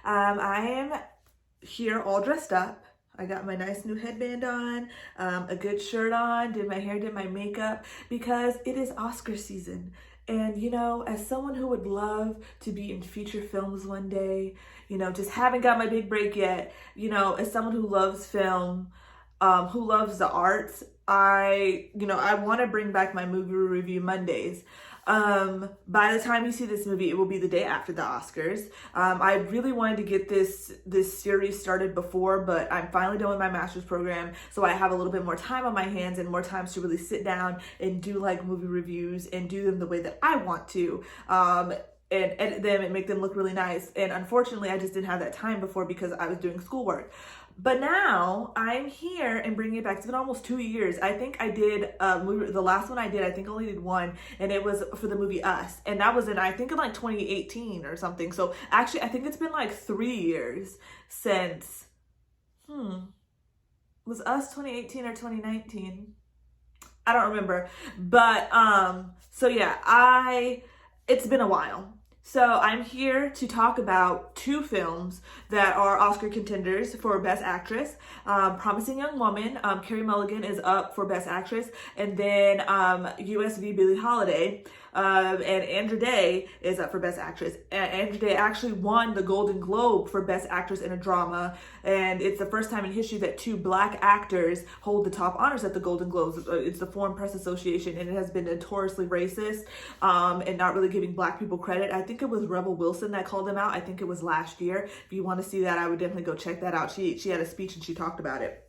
I am here all dressed up. I got my nice new headband on, a good shirt on, did my hair, did my makeup, because it is Oscar season. And, as someone who would love to be in feature films one day, just haven't got my big break yet, as someone who loves film, who loves the arts, I want to bring back my movie review Mondays. By the time you see this movie, it will be the day after the Oscars. I really wanted to get this series started before, but I'm finally done with my master's program, so I have a little bit more time on my hands and more time to really sit down and do like movie reviews and do them the way that I want to. And edit them and make them look really nice. And unfortunately, I just didn't have that time before because I was doing schoolwork. But now I'm here and bringing it back. It's been almost 2 years. I think I did the last one I did, I think I only did one, and it was for the movie Us. And that was in 2018 or something. So actually, I think it's been like 3 years since, was Us 2018 or 2019? I don't remember. But, so yeah, it's been a while. So I'm here to talk about two films that are Oscar contenders for Best Actress. Promising Young Woman, Carey Mulligan is up for Best Actress, and then US v. Billie Holiday, and Andra Day is up for Best Actress. Andra Day actually won the Golden Globe for Best Actress in a Drama, and it's the first time in history that two Black actors hold the top honors at the Golden Globes. It's the Foreign Press Association, and it has been notoriously racist and not really giving Black people credit. I think it was Rebel Wilson that called them out. I think it was last year. If you want to see that, I would definitely go check that out. She had a speech and she talked about it.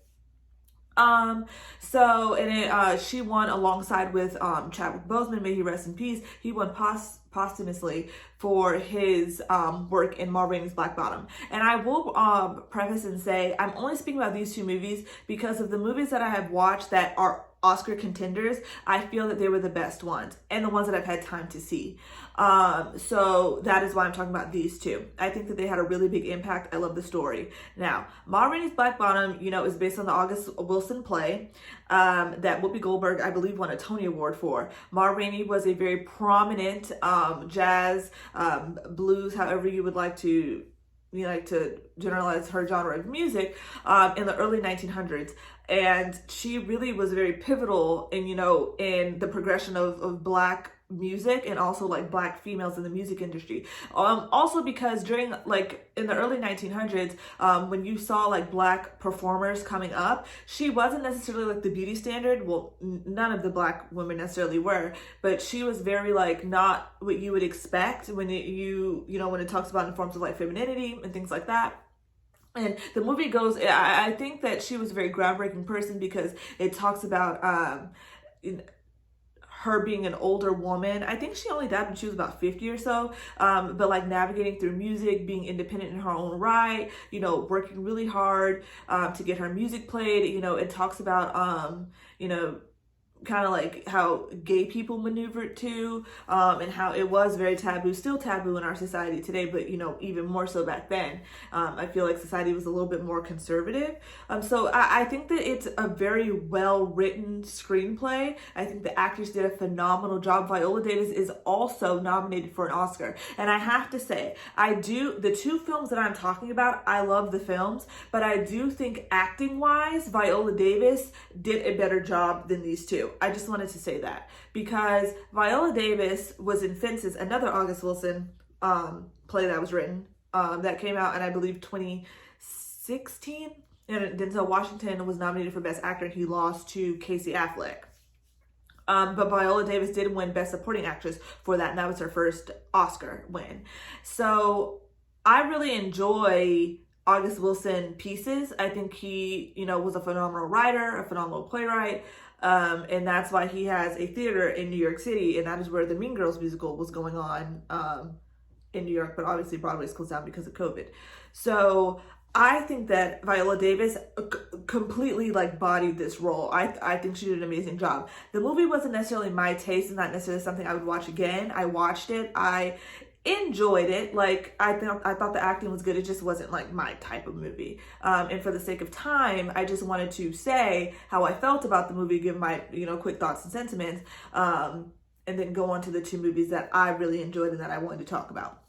She won alongside with Chadwick Boseman, may he rest in peace. He won posthumously for his work in Ma Rainey's Black Bottom. And I will preface and say I'm only speaking about these two movies because of the movies that I have watched that are Oscar contenders. I feel that they were the best ones and the ones that I've had time to see. So that is why I'm talking about these two. I think that they had a really big impact. I love the story. Now, Ma Rainey's Black Bottom, is based on the August Wilson play that Whoopi Goldberg, I believe, won a Tony Award for. Ma Rainey was a very prominent jazz, blues, however you would like to generalize her genre of music, in the early 1900s. And she really was very pivotal in the progression of Black music and also like Black females in the music industry. Also because during in the early 1900s, when you saw like Black performers coming up, she wasn't necessarily like the beauty standard. Well, none of the Black women necessarily were, but she was very not what you would expect when when it talks about in forms of like femininity and things like that. And the movie goes, I think that she was a very groundbreaking person because it talks about her being an older woman. I think she only died when she was about 50 or so, but navigating through music, being independent in her own right, working really hard to get her music played. It talks about, kind of like how gay people maneuvered too, and how it was very taboo, still taboo in our society today, but even more so back then. I feel like society was a little bit more conservative. So I think that it's a very well written screenplay. I think the actors did a phenomenal job. Viola Davis is also nominated for an Oscar, and I have to say, the two films that I'm talking about, I love the films, but I do think acting wise, Viola Davis did a better job than these two. I just wanted to say that because Viola Davis was in Fences, another August Wilson play that was written, that came out in, I believe, 2016. And Denzel Washington was nominated for Best Actor and he lost to Casey Affleck. But Viola Davis did win Best Supporting Actress for that, and that was her first Oscar win. So I really enjoy August Wilson pieces. I think he, was a phenomenal writer, a phenomenal playwright. And that's why he has a theater in New York City, and that is where the Mean Girls musical was going on in New York, but obviously Broadway's closed down because of COVID. So I think that Viola Davis completely bodied this role. I think she did an amazing job. The movie wasn't necessarily my taste and not necessarily something I would watch again. I watched it. I enjoyed it. I thought the acting was good. It just wasn't my type of movie. And for the sake of time, I just wanted to say how I felt about the movie, give my quick thoughts and sentiments, and then go on to the two movies that I really enjoyed and that I wanted to talk about.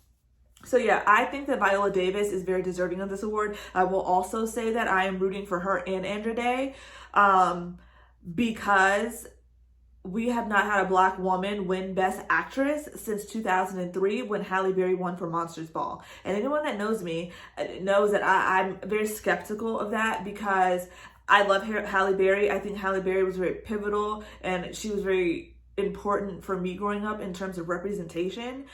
So yeah, I think that Viola Davis is very deserving of this award. I will also say that I am rooting for her and Andra Day, because we have not had a Black woman win Best Actress since 2003 when Halle Berry won for Monsters Ball. And anyone that knows me knows that I'm very skeptical of that, because I love Halle Berry. I think Halle Berry was very pivotal, and she was very important for me growing up in terms of representation.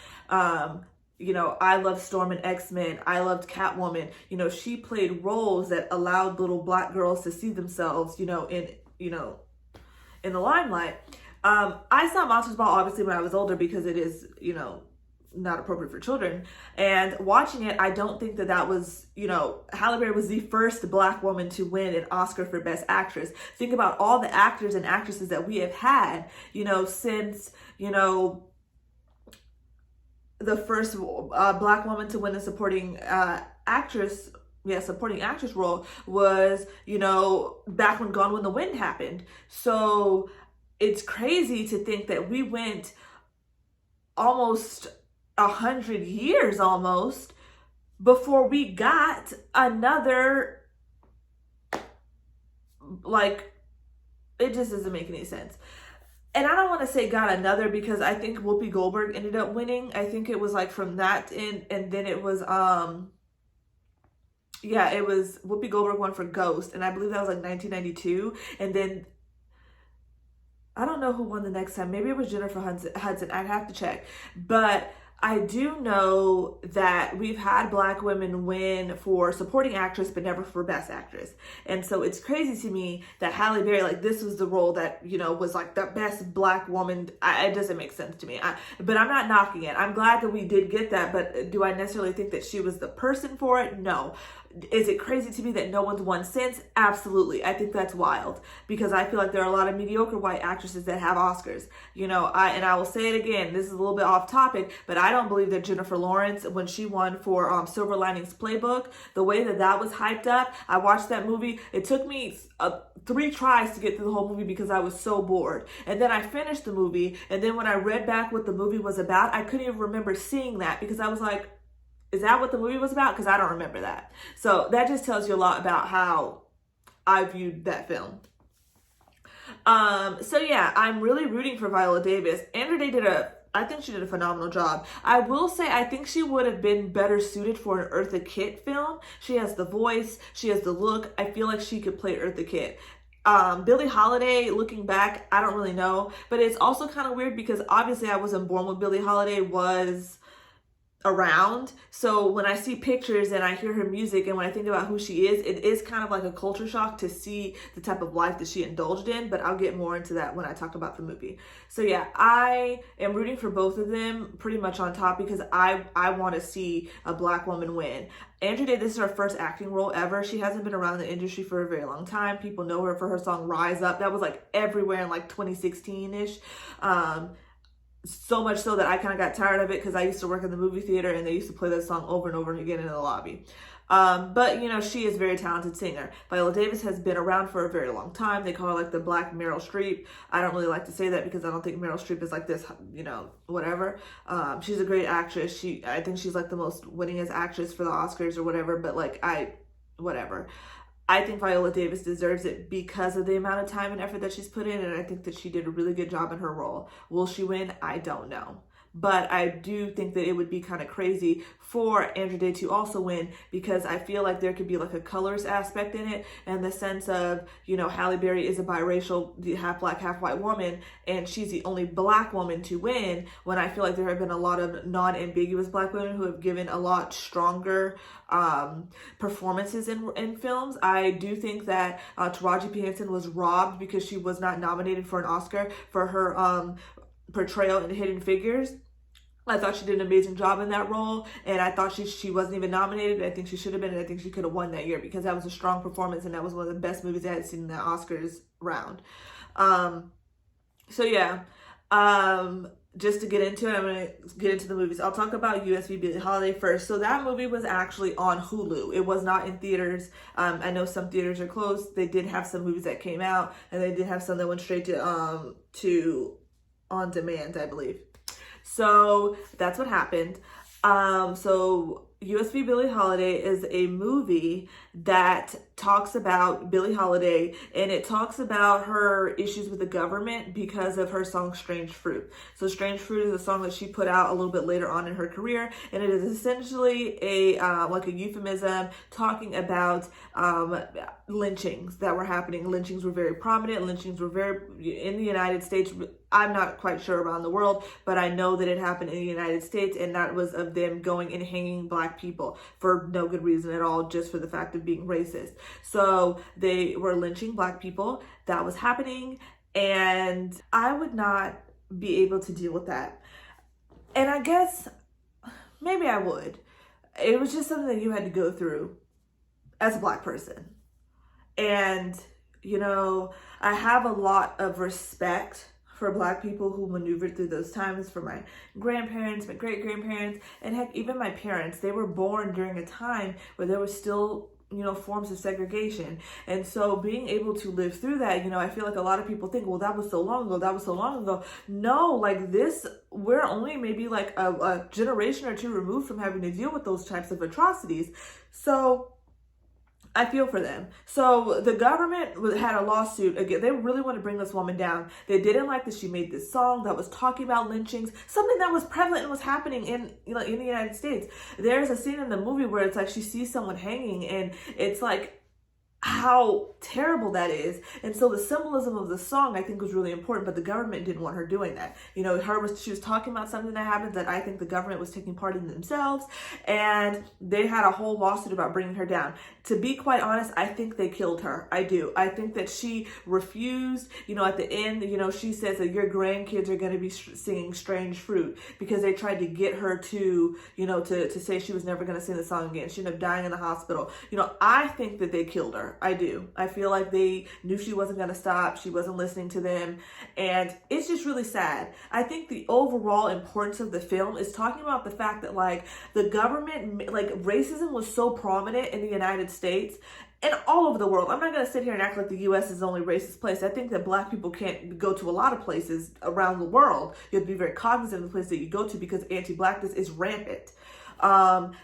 You know, I loved Storm and X-Men. I loved Catwoman. You know, she played roles that allowed little Black girls to see themselves, in the limelight. I saw Monsters Ball obviously when I was older, because it is, not appropriate for children. And watching it, I don't think that was, Halle Berry was the first Black woman to win an Oscar for Best Actress. Think about all the actors and actresses that we have had, since, the first Black woman to win a supporting actress role was, back when Gone with the Wind happened. So it's crazy to think that we went almost 100 years almost before we got another, it just doesn't make any sense. And I don't want to say got another, because I think Whoopi Goldberg ended up winning. I think it was from that and then it was, it was Whoopi Goldberg won for Ghost. And I believe that was 1992. And then I don't know who won the next time. Maybe it was Jennifer Hudson. I'd have to check. But I do know that we've had Black women win for supporting actress, but never for Best Actress. And so it's crazy to me that Halle Berry, this was the role that, was the best Black woman. It doesn't make sense to me. But I'm not knocking it. I'm glad that we did get that. But do I necessarily think that she was the person for it? No. Is it crazy to me that no one's won since? Absolutely. I think that's wild, because I feel like there are a lot of mediocre white actresses that have Oscars. I will say it again, this is a little bit off topic, but I don't believe that Jennifer Lawrence, when she won for Silver Linings Playbook, the way that was hyped up, I watched that movie. It took me 3 tries to get through the whole movie because I was so bored. And then I finished the movie, and then when I read back what the movie was about, I couldn't even remember seeing that, because I was like, is that what the movie was about? Because I don't remember that. So that just tells you a lot about how I viewed that film. So yeah, I'm really rooting for Viola Davis. Andra Day I think she did a phenomenal job. I will say, I think she would have been better suited for an Eartha Kitt film. She has the voice, she has the look. I feel like she could play Eartha Kitt. Billie Holiday, looking back, I don't really know. But it's also kind of weird, because obviously I wasn't born when Billie Holiday was around. So when I see pictures and I hear her music, and when I think about who she is, it is kind of like a culture shock to see the type of life that she indulged in, but I'll get more into that when I talk about the movie. So yeah, I am rooting for both of them pretty much on top, because I want to see a Black woman win. Andra Day, this is her first acting role ever. She hasn't been around the industry for a very long time. People know her for her song Rise Up. That was everywhere in 2016-ish. So much so that I kind of got tired of it, because I used to work in the movie theater and they used to play that song over and over again in the lobby. But she is a very talented singer. Viola Davis has been around for a very long time. They call her the Black Meryl Streep. I don't really like to say that, because I don't think Meryl Streep is this, whatever. She's a great actress. I think she's the most winningest actress for the Oscars or whatever, but whatever. I think Viola Davis deserves it because of the amount of time and effort that she's put in, and I think that she did a really good job in her role. Will she win? I don't know. But I do think that it would be kind of crazy for Andra Day to also win, because I feel like there could be a colors aspect in it, and the sense of, Halle Berry is a biracial, half Black, half white woman, and she's the only Black woman to win, when I feel like there have been a lot of non-ambiguous Black women who have given a lot stronger performances in films. I do think that Taraji P. Henson was robbed because she was not nominated for an Oscar for her portrayal in Hidden Figures. I thought she did an amazing job in that role, and I thought she wasn't even nominated. I think she should have been, and I think she could have won that year, because that was a strong performance, and that was one of the best movies I had seen in the Oscars round. So yeah, just to get into it, I'm going to get into the movies. I'll talk about U.S. v. Billie Holiday first. So that movie was actually on Hulu. It was not in theaters. I know some theaters are closed. They did have some movies that came out, and they did have some that went straight to on demand, I believe. So that's what happened. So USB Billie Holiday is a movie that talks about Billie Holiday, and it talks about her issues with the government because of her song Strange Fruit. So Strange Fruit is a song that she put out a little bit later on in her career, and it is essentially a like a euphemism talking about lynchings that were happening. Lynchings were very prominent. Lynchings were very in the United States. I'm not quite sure around the world, but I know that it happened in the United States, and that was of them going and hanging Black people for no good reason at all, just for the fact of being racist. So they were lynching Black people. That was happening, and I would not be able to deal with that. And I guess maybe I would. It was just something that you had to go through as a Black person. And, you know, I have a lot of respect for Black people who maneuvered through those times, for my grandparents, my great-grandparents, and heck, even my parents. They were born during a time where there was still, you know, forms of segregation. And so being able to live through that, you know, I feel like a lot of people think, well, that was so long ago, that was so long ago. No, like this, we're only maybe like a generation or two removed from having to deal with those types of atrocities. So I feel for them. So the government had a lawsuit again. They really want to bring this woman down. They didn't like that she made this song that was talking about lynchings, something that was prevalent and was happening in, you know, in the United States. There's a scene in the movie where it's like she sees someone hanging, and it's like how terrible that is. And so the symbolism of the song, I think, was really important, but the government didn't want her doing that. You know, she was talking about something that happened that I think the government was taking part in themselves, and they had a whole lawsuit about bringing her down. To be quite honest, I think they killed her. I do. I think that she refused. You know, at the end, you know, she says that your grandkids are going to be singing Strange Fruit, because they tried to get her to, you know, to say she was never going to sing the song again. She ended up dying in the hospital. You know, I think that they killed her. I do. I feel like they knew she wasn't going to stop. She wasn't listening to them. And it's just really sad. I think the overall importance of the film is talking about the fact that, like, the government, like, racism was so prominent in the United States and all over the world. I'm not going to sit here and act like the U.S. is the only racist place. I think that Black people can't go to a lot of places around the world. You have to be very cognizant of the place that you go to, because anti-Blackness is rampant.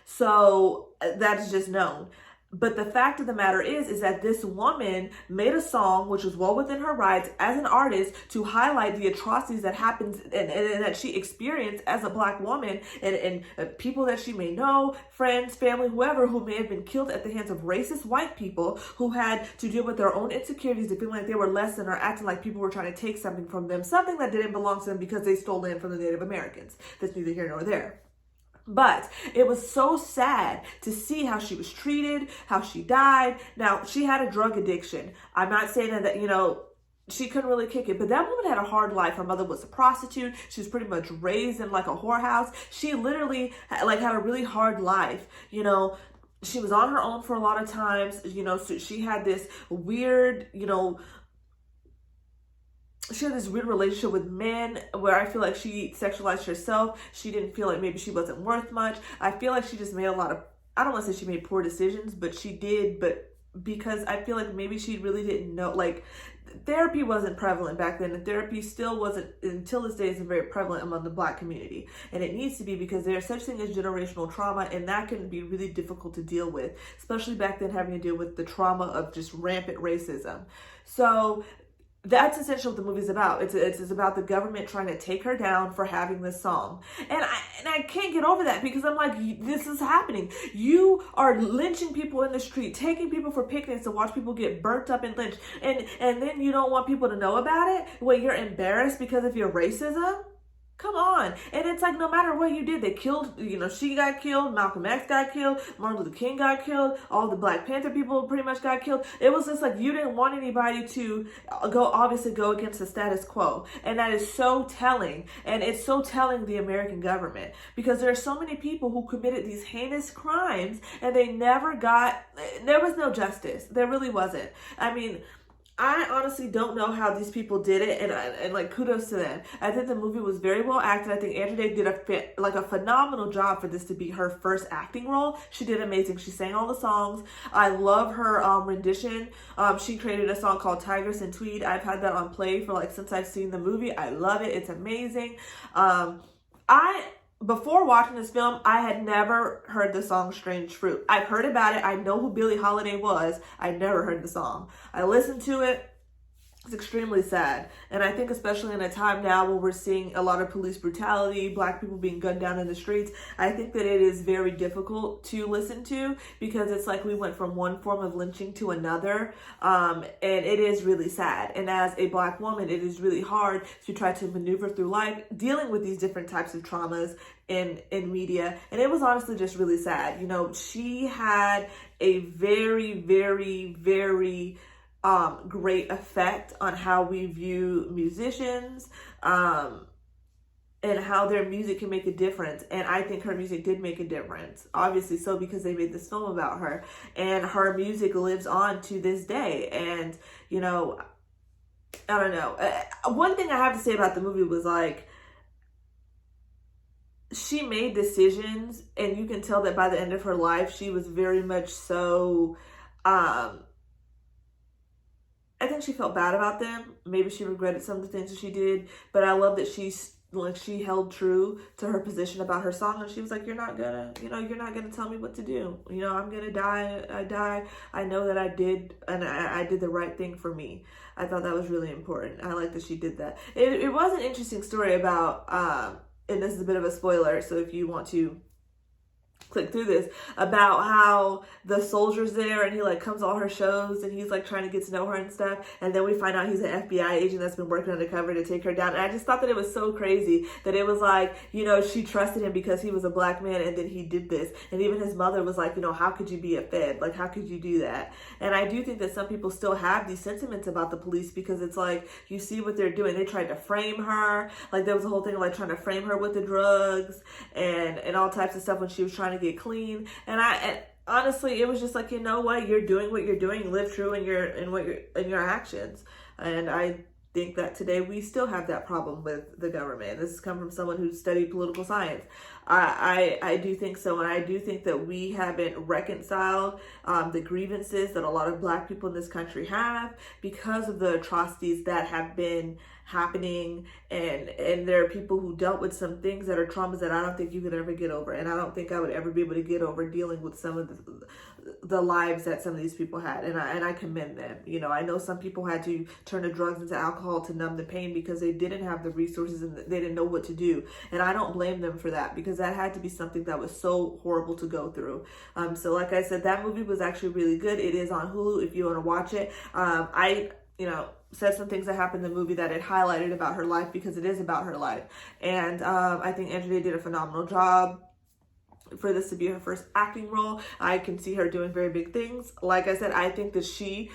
So that is just known. But the fact of the matter is that this woman made a song which was well within her rights as an artist to highlight the atrocities that happens and that she experienced as a Black woman, and people that she may know, friends, family, whoever, who may have been killed at the hands of racist white people who had to deal with their own insecurities and feeling like they were less than, or acting like people were trying to take something from them, something that didn't belong to them because they stole land from the Native Americans. That's neither here nor there. But it was so sad to see how she was treated, how she died. Now, she had a drug addiction. I'm not saying that, you know, she couldn't really kick it, but that woman had a hard life. Her mother was a prostitute. She was pretty much raised in like a whorehouse. She literally had a really hard life, you know. She was on her own for a lot of times, you know, so she had this weird, you know, she had this weird relationship with men where I feel like she sexualized herself. She didn't feel like maybe she wasn't worth much. I feel like she just made a lot of, I don't want to say she made poor decisions, but she did. But because I feel like maybe she really didn't know, like, therapy wasn't prevalent back then, and therapy still wasn't, until this day, isn't very prevalent among the Black community. And it needs to be, because there's such thing as generational trauma, and that can be really difficult to deal with, especially back then, having to deal with the trauma of just rampant racism. So that's essentially what the movie's about. It's about the government trying to take her down for having this song. And I can't get over that, because I'm like, this is happening. You are lynching people in the street, taking people for picnics to watch people get burnt up and lynched. And then you don't want people to know about it? Well, you're embarrassed because of your racism? Come on. And it's like, no matter what you did, they killed, you know, she got killed, Malcolm X got killed, Martin Luther King got killed, all the Black Panther people pretty much got killed. It was just like, you didn't want anybody to obviously go against the status quo. And that is so telling. And it's so telling the American government, because there are so many people who committed these heinous crimes and they never got, there was no justice. There really wasn't. I mean, I honestly don't know how these people did it, and like, kudos to them. I think the movie was very well acted. I think Andra Day did a phenomenal job for this to be her first acting role. She did amazing. She sang all the songs. I love her rendition. She created a song called Tigress and Tweed. I've had that on play for like since I've seen the movie. I love it. It's amazing. before watching this film, I had never heard the song Strange Fruit. I've heard about it. I know who Billie Holiday was. I never heard the song. I listened to it. It's extremely sad. And I think especially in a time now where we're seeing a lot of police brutality, black people being gunned down in the streets, I think that it is very difficult to listen to because it's like we went from one form of lynching to another. And it is really sad. And as a black woman, it is really hard to try to maneuver through life dealing with these different types of traumas in media. And it was honestly just really sad. You know, she had a very, very, very great effect on how we view musicians, and how their music can make a difference. And I think her music did make a difference, obviously so, because they made this film about her, and her music lives on to this day. And, you know, I don't know. One thing I have to say about the movie was like, she made decisions, and you can tell that by the end of her life, she was very much so, I think she felt bad about them. Maybe she regretted some of the things that she did, but I love that she held true to her position about her song, and she was like, you're not gonna tell me what to do. You know, I'm gonna die. I die. I know that I did, and I did the right thing for me. I thought that was really important. I like that she did that. It was an interesting story about, and this is a bit of a spoiler, so if you want to click through this, about how the soldier's there and he like comes to all her shows and he's like trying to get to know her and stuff, and then we find out he's an FBI agent that's been working undercover to take her down. And I just thought that it was so crazy that it was like, you know, she trusted him because he was a black man, and then he did this. And even his mother was like, you know, how could you be a Fed? Like, how could you do that? And I do think that some people still have these sentiments about the police, because it's like, you see what they're doing. They tried to frame her. Like, there was a whole thing of like trying to frame her with the drugs and all types of stuff when she was trying to get clean. And honestly, it was just like, you know what, you're doing what you're doing, live true in your actions. And I think that today we still have that problem with the government. This has come from someone who studied political science. I do think so, and I do think that we haven't reconciled the grievances that a lot of black people in this country have because of the atrocities that have been happening, and there are people who dealt with some things that are traumas that I don't think you could ever get over, and I don't think I would ever be able to get over dealing with some of the lives that some of these people had, and I commend them. You know, I know some people had to turn to drugs and to alcohol to numb the pain because they didn't have the resources and they didn't know what to do, and I don't blame them for that, because that had to be something that was so horrible to go through. So like I said, that movie was actually really good. It is on Hulu if you want to watch it. I said some things that happened in the movie that it highlighted about her life, because it is about her life. And I think Andrea did a phenomenal job for this to be her first acting role. I can see her doing very big things. Like I said, I think that she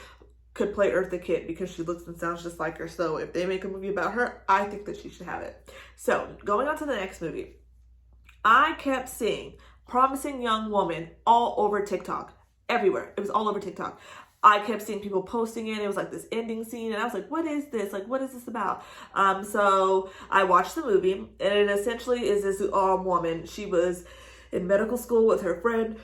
could play Eartha Kitt because she looks and sounds just like her. So if they make a movie about her, I think that she should have it. So going on to the next movie, I kept seeing Promising Young Woman all over TikTok, everywhere. It was all over TikTok. I kept seeing people posting it. It was like this ending scene, and I was like, what is this? Like, what is this about? So I watched the movie, and it essentially is this woman. She was in medical school with her friend.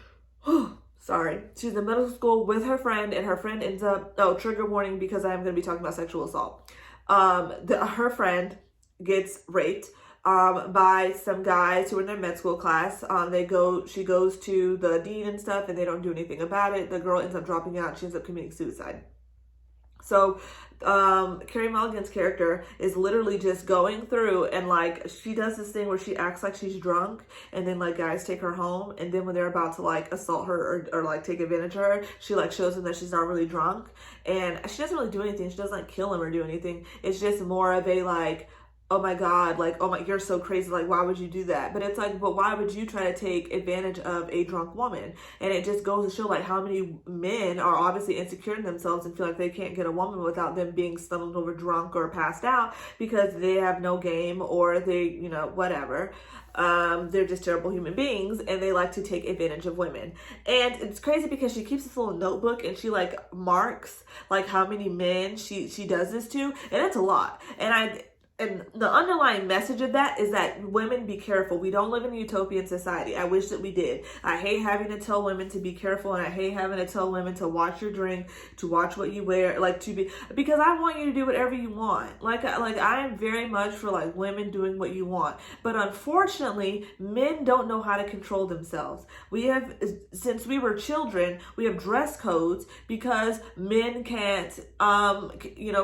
She's in medical school with her friend, and her friend ends up, trigger warning, because I'm going to be talking about sexual assault. Her friend gets raped by some guys who are in their med school class. She goes to the dean and stuff, and they don't do anything about it. The girl ends up dropping out, and she ends up committing suicide. So Carey Mulligan's character is literally just going through, and like, she does this thing where she acts like she's drunk, and then like guys take her home, and then when they're about to like assault her or like take advantage of her, she like shows them that she's not really drunk, and she doesn't really do anything. She doesn't like kill him or do anything. It's just more of a like, oh my God, like, oh my, you're so crazy. Like, why would you do that? But it's like, but why would you try to take advantage of a drunk woman? And it just goes to show like how many men are obviously insecure in themselves and feel like they can't get a woman without them being stumbled over drunk or passed out because they have no game, or they, whatever. They're just terrible human beings, and they like to take advantage of women. And it's crazy because she keeps this little notebook, and she like marks like how many men she does this to, and it's a lot. And and the underlying message of that is that women, be careful. We don't live in a utopian society. I wish that we did. I hate having to tell women to be careful, and I hate having to tell women to watch your drink, to watch what you wear, like to be, because I want you to do whatever you want. Like I am very much for like women doing what you want. But unfortunately, men don't know how to control themselves. We have, since we were children, we have dress codes because men can't,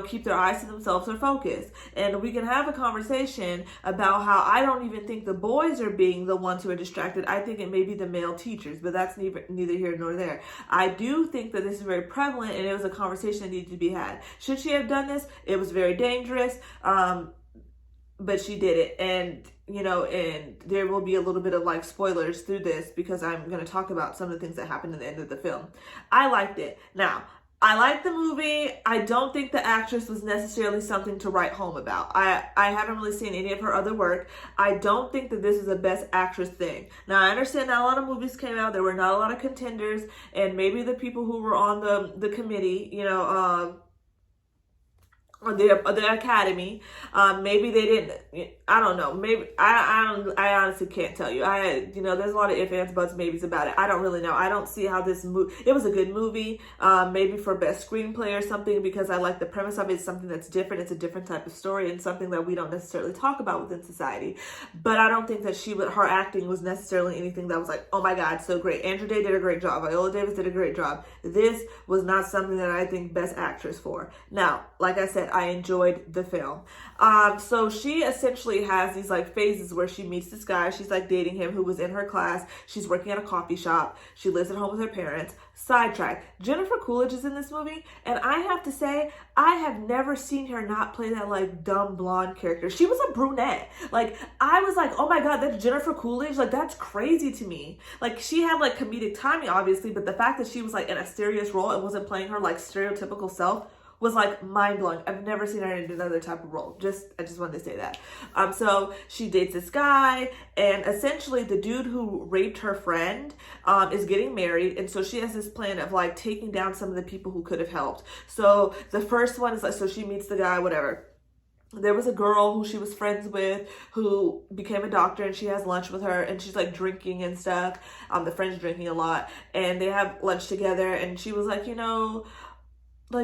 keep their eyes to themselves or focus. And we can have a conversation about how I don't even think the boys are being the ones who are distracted. I think it may be the male teachers, but that's neither here nor there. I do think that this is very prevalent, and it was a conversation that needed to be had. Should she have done this? It was very dangerous, but she did it. And and there will be a little bit of like spoilers through this because I'm going to talk about some of the things that happened at the end of the film. I liked it. Now, I like the movie. I don't think the actress was necessarily something to write home about. I haven't really seen any of her other work. I don't think that this is a best actress thing. Now, I understand not a lot of movies came out. There were not a lot of contenders, and maybe the people who were on the committee, or the academy, maybe they didn't. I don't know. Maybe I honestly can't tell you. There's a lot of ifs, ands, buts, maybes about it. I don't really know. I don't see how this movie. It was a good movie, maybe for best screenplay or something, because I like the premise of it. It's something that's different. It's a different type of story and something that we don't necessarily talk about within society. But I don't think that her acting was necessarily anything that was like, oh my God, so great. Andrew Day did a great job. Viola Davis did a great job. This was not something that I think best actress for. Now, like I said, I enjoyed the film. So she essentially has these like phases where she meets this guy. She's like dating him, who was in her class. She's working at a coffee shop. She lives at home with her parents. Sidetrack. Jennifer Coolidge is in this movie, and I have to say, I have never seen her not play that like dumb blonde character. She was a brunette. Like, I was like, oh my God, that's Jennifer Coolidge. Like, that's crazy to me. Like, she had like comedic timing, obviously, but the fact that she was like in a serious role and wasn't playing her like stereotypical self was like mind-blowing. I've never seen her in another type of role. I just wanted to say that. So she dates this guy, and essentially the dude who raped her friend is getting married, and so she has this plan of like taking down some of the people who could have helped. So the first one is like, so she meets the guy, whatever. There was a girl who she was friends with who became a doctor, and she has lunch with her, and she's like drinking and stuff. The friend's drinking a lot, and they have lunch together, and she was like,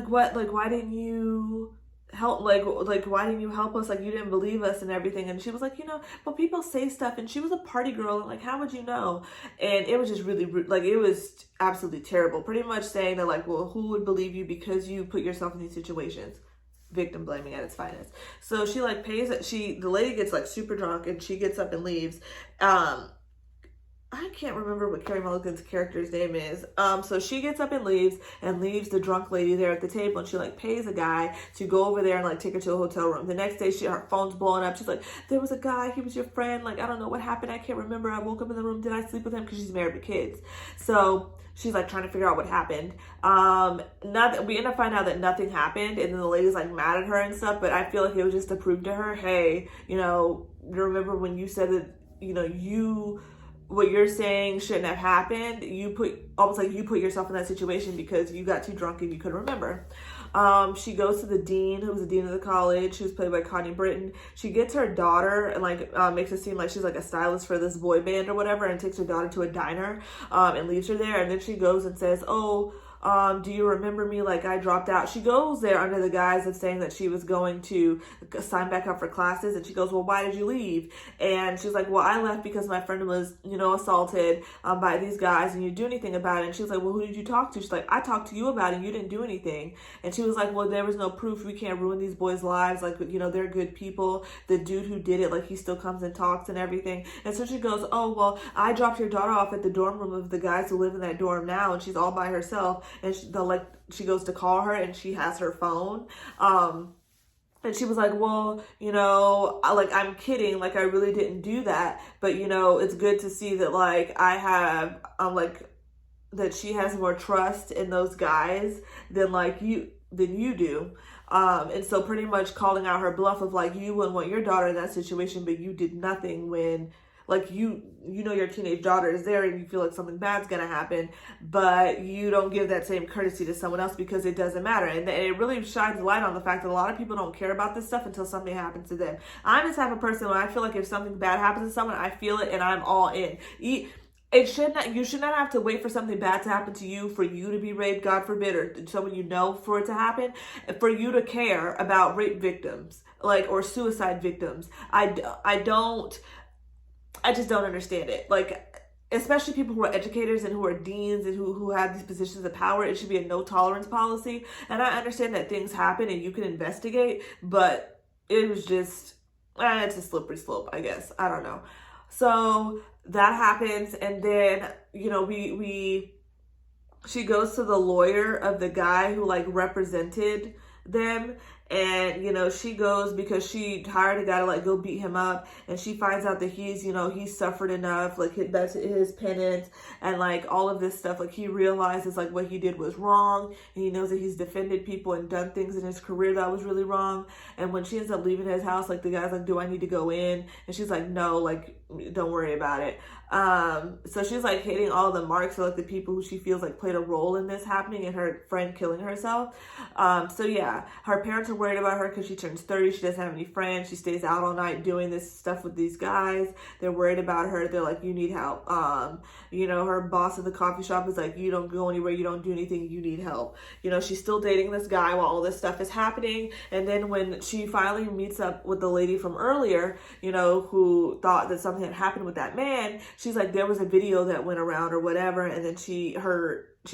why didn't you help, why didn't you help us, like you didn't believe us and everything. And she was like, but people say stuff, and she was a party girl, and like, how would you know? And it was just really rude. Like, it was absolutely terrible, pretty much saying that like, well, who would believe you because you put yourself in these situations? Victim blaming at its finest. So she like the lady gets like super drunk, and she gets up and leaves. I can't remember what Carey Mulligan's character's name is. So she gets up and leaves the drunk lady there at the table, and she like pays a guy to go over there and like take her to a hotel room. The next day, her phone's blowing up. She's like, there was a guy, he was your friend. Like, I don't know what happened. I can't remember. I woke up in the room. Did I sleep with him? Because she's married with kids. So she's like trying to figure out what happened. We end up finding out that nothing happened, and then the lady's like mad at her and stuff. But I feel like it was just to prove to her, hey, remember when you said that, what you're saying shouldn't have happened. You put yourself in that situation because you got too drunk and you couldn't remember. She goes to the dean, who's the dean of the college, who's played by Connie Britton. She gets her daughter and makes it seem like she's like a stylist for this boy band or whatever, and takes her daughter to a diner and leaves her there. And then she goes and says, do you remember me? Like, I dropped out. She goes there under the guise of saying that she was going to sign back up for classes. And she goes, well, why did you leave? And she's like, well, I left because my friend was, assaulted by these guys, and you didn't do anything about it. And she was like, well, who did you talk to? She's like, I talked to you about it, and you didn't do anything. And she was like, well, there was no proof. We can't ruin these boys' lives. Like, they're good people. The dude who did it, like, he still comes and talks and everything. And so she goes, oh, well, I dropped your daughter off at the dorm room of the guys who live in that dorm now, and she's all by herself. And she goes to call her, and she has her phone. And she was like, well, I'm kidding. Like, I really didn't do that. But, it's good to see that, like, I have, that she has more trust in those guys than you do. And so pretty much calling out her bluff of like, you wouldn't want your daughter in that situation, but you did nothing when like you know your teenage daughter is there and you feel like something bad's gonna happen, but you don't give that same courtesy to someone else because it doesn't matter. And it really shines light on the fact that a lot of people don't care about this stuff until something happens to them. I'm the type of person when I feel like if something bad happens to someone, I feel it and I'm all in. You should not have to wait for something bad to happen to you for you to be raped, God forbid, or someone you know for it to happen, for you to care about rape victims, like, or suicide victims. I just don't understand it. Like, especially people who are educators and who are deans and who have these positions of power, it should be a no tolerance policy. And I understand that things happen and you can investigate, but it was just, it's a slippery slope, I guess. I don't know. So that happens, and then, you know, she goes to the lawyer of the guy who like represented them, and, you know, she goes because she hired a guy to like go beat him up, and she finds out that he's, you know, he's suffered enough, like that's his penance and like all of this stuff. Like he realizes like what he did was wrong, and he knows that he's defended people and done things in his career that was really wrong. And when she ends up leaving his house, like the guy's like, do I need to go in? And she's like, no, like don't worry about it. So she's like hitting all the marks of like the people who she feels like played a role in this happening and her friend killing herself. So yeah, her parents are worried about her because she turns 30. She doesn't have any friends. She stays out all night doing this stuff with these guys. They're worried about her. They're like, you need help. You know, her boss at the coffee shop is like, you don't go anywhere. You don't do anything. You need help. You know, she's still dating this guy while all this stuff is happening. And then when she finally meets up with the lady from earlier, you know, who thought that something had happened with that man, she's like, there was a video that went around or whatever. And then she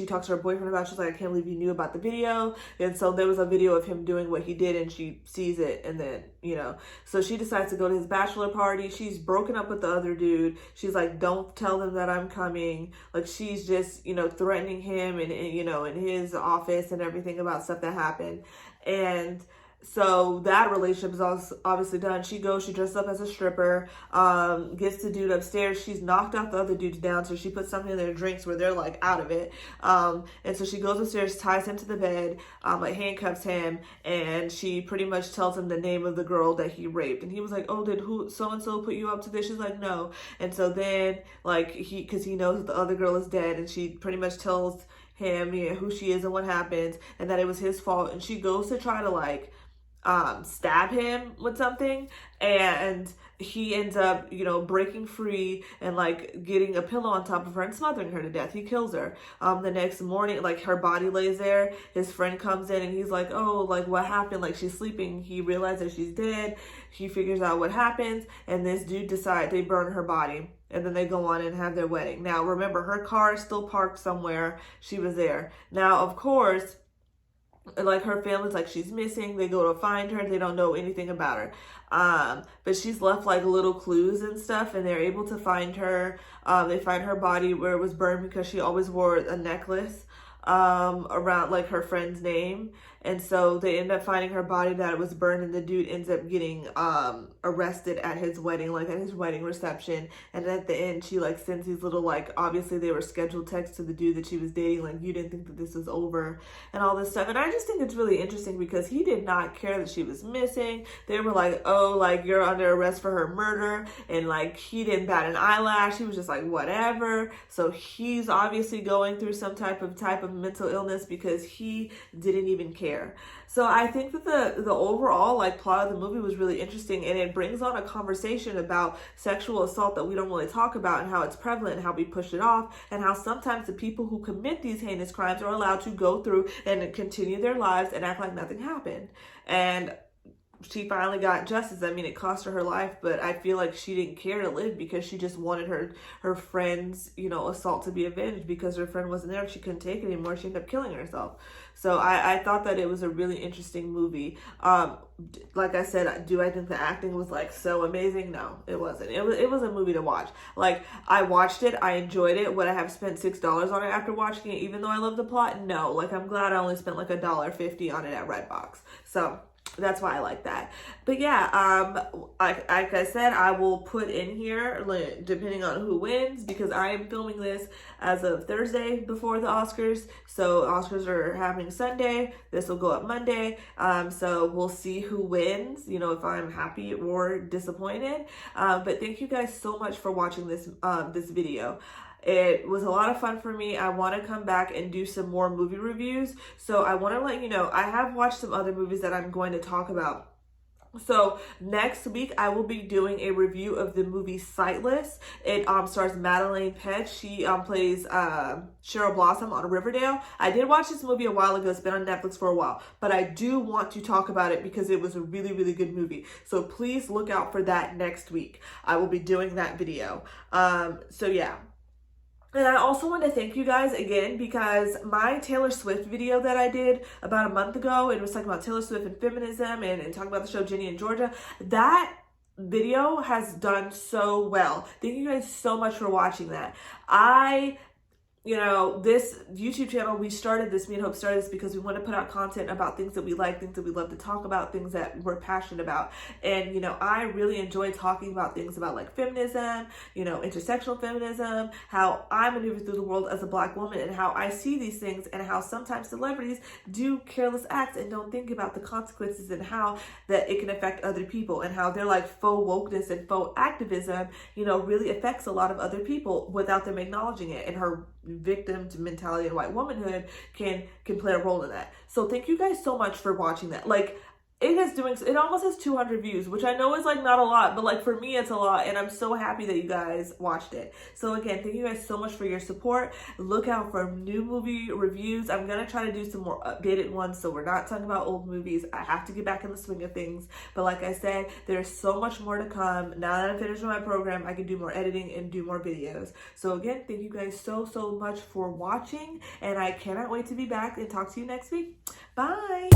talks to her boyfriend about it. She's like, I can't believe you knew about the video. And so there was a video of him doing what he did, and she sees it. And then, you know, so she decides to go to his bachelor party. She's broken up with the other dude. She's like, don't tell them that I'm coming. Like, she's just, you know, threatening him and you know, in his office and everything about stuff that happened. And so that relationship is also obviously done. She goes, she dresses up as a stripper, gets the dude upstairs. She's knocked out the other dudes down, so she puts something in their drinks where they're like out of it. And so she goes upstairs, ties him to the bed, like handcuffs him, and she pretty much tells him the name of the girl that he raped. And he was like, oh, did who so-and-so put you up to this? She's like, no. And so then like because he knows that the other girl is dead, and she pretty much tells him, you know, who she is and what happens, and that it was his fault. And she goes to try to like stab him with something, and he ends up, you know, breaking free and like getting a pillow on top of her and smothering her to death. He kills her. The next morning, like her body lays there. His friend comes in and he's like, oh, like what happened? Like she's sleeping. He realizes she's dead. He figures out what happens, and this dude decides they burn her body. And then they go on and have their wedding. Now, remember, her car is still parked somewhere. She was there. Now, of course, like her family's like, she's missing. They go to find her. They don't know anything about her. But she's left like little clues and stuff, and they're able to find her. They find her body where it was burned because she always wore a necklace around like her friend's name. And so they end up finding her body that it was burned, and the dude ends up getting arrested at his wedding, like at his wedding reception. And at the end, she like sends these little, like, obviously they were scheduled texts to the dude that she was dating, like, you didn't think that this was over and all this stuff. And I just think it's really interesting because he did not care that she was missing. They were like, oh, like, you're under arrest for her murder, and like he didn't bat an eyelash. He was just like, whatever. So he's obviously going through some type of mental illness because he didn't even care. So I think that the overall like plot of the movie was really interesting, and it brings on a conversation about sexual assault that we don't really talk about, and how it's prevalent and how we push it off, and how sometimes the people who commit these heinous crimes are allowed to go through and continue their lives and act like nothing happened. And she finally got justice. I mean, it cost her life, but I feel like she didn't care to live because she just wanted her friend's, you know, assault to be avenged, because her friend wasn't there. She couldn't take it anymore. She ended up killing herself. So I thought that it was a really interesting movie. Like I said, do I think the acting was like so amazing? No, it wasn't. It was a movie to watch. Like, I watched it, I enjoyed it. Would I have spent $6 on it after watching it, even though I love the plot? No. Like, I'm glad I only spent like $1.50 on it at Redbox. So that's why I like that. But yeah, like I said, I will put in here, like, depending on who wins, because I am filming this as of Thursday before the Oscars. So Oscars are happening Sunday. This will go up Monday. So we'll see who wins, you know, if I'm happy or disappointed. But thank you guys so much for watching this video. It was a lot of fun for me. I want to come back and do some more movie reviews. So I want to let you know, I have watched some other movies that I'm going to talk about. So next week, I will be doing a review of the movie Sightless. It stars Madeleine Petsch. She plays Cheryl Blossom on Riverdale. I did watch this movie a while ago. It's been on Netflix for a while. But I do want to talk about it because it was a really, really good movie. So please look out for that next week. I will be doing that video. So yeah. And I also want to thank you guys again, because my Taylor Swift video that I did about a month ago, it was talking about Taylor Swift and feminism and talking about the show Ginny and Georgia, that video has done so well. Thank you guys so much for watching that. You know, this YouTube channel, me and Hope started this because we want to put out content about things that we like, things that we love to talk about, things that we're passionate about. And, you know, I really enjoy talking about things about like feminism, you know, intersectional feminism, how I maneuver through the world as a Black woman and how I see these things, and how sometimes celebrities do careless acts and don't think about the consequences and how that it can affect other people, and how their like faux wokeness and faux activism, you know, really affects a lot of other people without them acknowledging it. And her victim to mentality and white womanhood can play a role in that. So thank you guys so much for watching that. Like, it almost has 200 views, which I know is like not a lot, but like for me it's a lot, and I'm so happy that you guys watched it. So again, thank you guys so much for your support. Look out for new movie reviews. I'm gonna try to do some more updated ones, so we're not talking about old movies. I have to get back in the swing of things, but like I said, there's so much more to come. Now that I'm finished with my program, I can do more editing and do more videos. So again, thank you guys so much for watching, and I cannot wait to be back and talk to you next week. Bye.